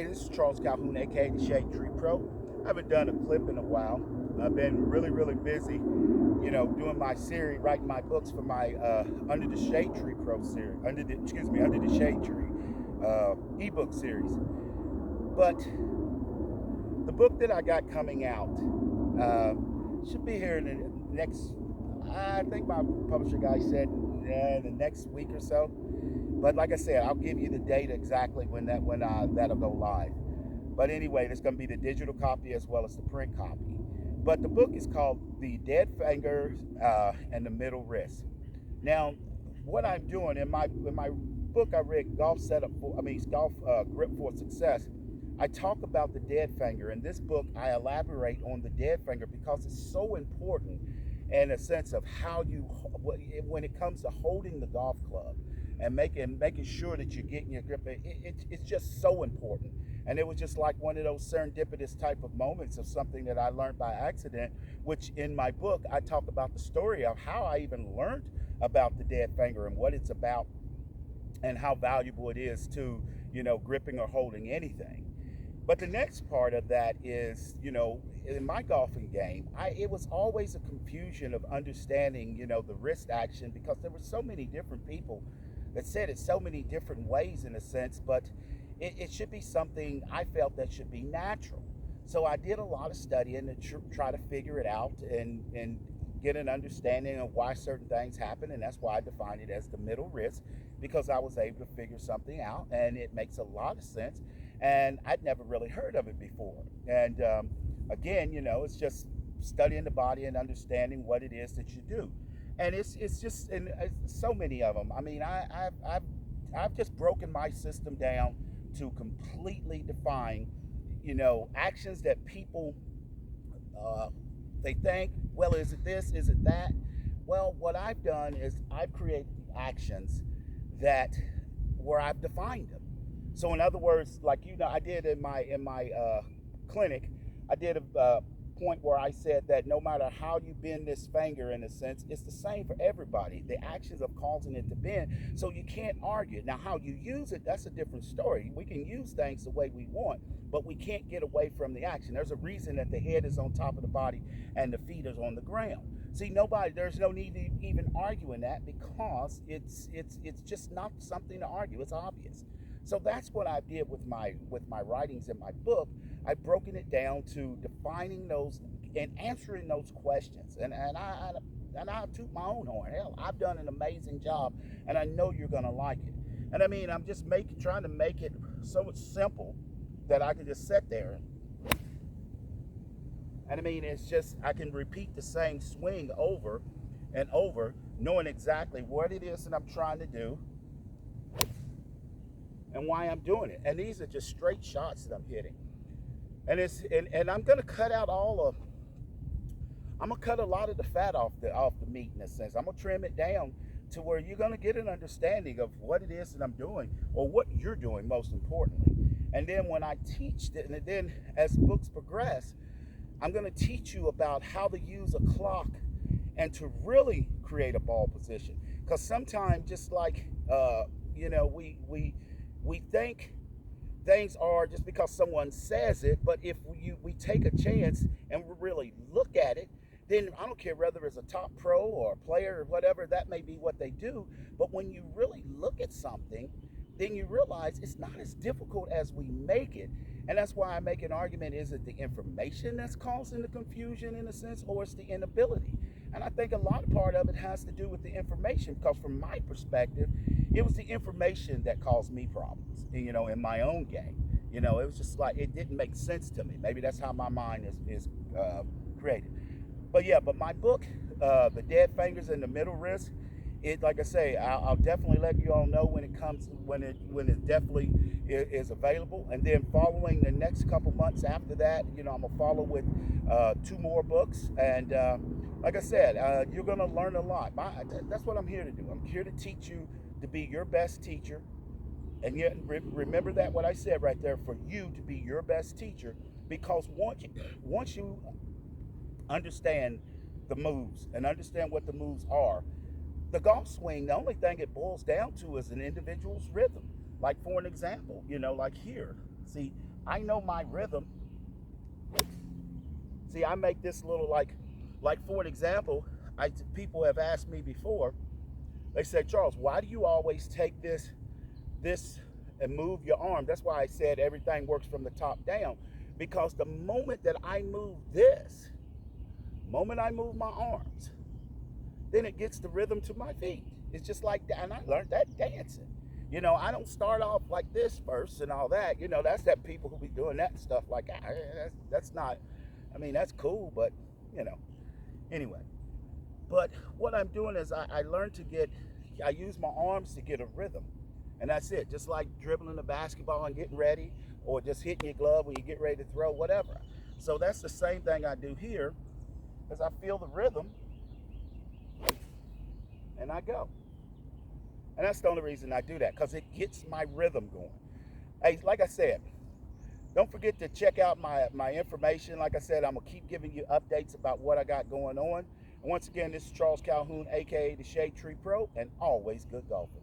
Hi, this is Charles Calhoun, aka the Shadetree Pro. I haven't done a clip in a while. I've been really busy, doing my series, writing my books for my under the Shadetree Pro series, under the Shadetree ebook series. But the book that I got coming out uh, should be here in the next. I think my publisher guy said the next week or so. But like I said, I'll give you the date exactly when that'll go live. But anyway, there's going to be the digital copy as well as the print copy. But the book is called The Dead Finger and the Middle Wrist. Now, what I'm doing in my book, I read golf grip for success. I talk about the dead finger. In this book, I elaborate on the dead finger because it's so important in a sense of how you, when it comes to holding the golf club and making sure that you're getting your grip. It's just so important. And it was just like one of those serendipitous type of moments of something that I learned by accident, which in my book, I talk about the story of how I even learned about the dead finger and what it's about and how valuable it is to, gripping or holding anything. But the next part of that is, in my golfing game, it was always a confusion of understanding, the wrist action because there were so many different people that said it so many different ways in a sense, but it should be something I felt that should be natural. So I did a lot of studying to try to figure it out and get an understanding of why certain things happen, and that's why I define it as the middle wrist, because I was able to figure something out, and it makes a lot of sense, and I'd never really heard of it before. And again, it's just studying the body and understanding what it is that you do, and it's just and so many of them. I mean, I've just broken my system down to completely define, actions that people uh, they think, well, is it this? Is it that? Well, what I've done is I've created the actions that where I've defined them. So, in other words, like I did in my clinic, I did a point where I said that no matter how you bend this finger, in a sense, it's the same for everybody. The actions of causing it to bend, so you can't argue. Now, how you use it, that's a different story. We can use things the way we want, but we can't get away from the action. There's a reason that the head is on top of the body and the feet is on the ground. See, there's no need to even argue in that because it's just not something to argue. It's obvious. So that's what I did with my writings in my book. I've broken it down to defining those and answering those questions. And I toot my own horn. Hell, I've done an amazing job, and I know you're gonna like it. And I mean, I'm just trying to make it so simple that I can just sit there. And I mean, it's just I can repeat the same swing over and over, knowing exactly what it is that I'm trying to do and why I'm doing it. And these are just straight shots that I'm hitting. And I'm gonna cut out I'm gonna cut a lot of the fat off the meat in a sense. I'm gonna trim it down to where you're gonna get an understanding of what it is that I'm doing or what you're doing most importantly. And then when I teach it, and then as books progress, I'm gonna teach you about how to use a clock and to really create a ball position. Because sometimes, just like we think things are just because someone says it, but if we take a chance and we really look at it, then I don't care whether it's a top pro or a player or whatever, that may be what they do. But when you really look at something, then you realize it's not as difficult as we make it. And that's why I make an argument, is it the information that's causing the confusion in a sense, or it's the inability? And I think a lot of part of it has to do with the information, because from my perspective, it was the information that caused me problems, in my own game. It was just like, it didn't make sense to me. Maybe that's how my mind is created. But my book, The Dead Fingers and the Middle Wrist, like I say, I'll definitely let you all know when it definitely is available. And then following the next couple months after that, I'm gonna follow with 2 more books. And like I said, you're gonna learn a lot. That's what I'm here to do. I'm here to teach you to be your best teacher. And yet, remember that what I said right there, for you to be your best teacher, because once you understand the moves and understand what the moves are, the golf swing, the only thing it boils down to is an individual's rhythm. Like, for an example, like here. See, I know my rhythm. See, I make this little like for an example, people have asked me before. They said, Charles, why do you always take this and move your arm? That's why I said everything works from the top down. Because the moment that I move this, moment I move my arms, then it gets the rhythm to my feet. It's just like that, and I learned that dancing. You know, I don't start off like this first and all that. You know, that's that people who be doing that stuff like that. That's not, I mean, that's cool, but, you know, anyway. But what I'm doing is I learned to I use my arms to get a rhythm. And that's it. Just like dribbling the basketball and getting ready, or just hitting your glove when you get ready to throw, whatever. So that's the same thing I do here, as I feel the rhythm and I go. And that's the only reason I do that, because it gets my rhythm going. Hey, like I said, don't forget to check out my information. Like I said, I'm going to keep giving you updates about what I got going on. And once again, this is Charles Calhoun, aka the Shadetree Pro, and always good golfing.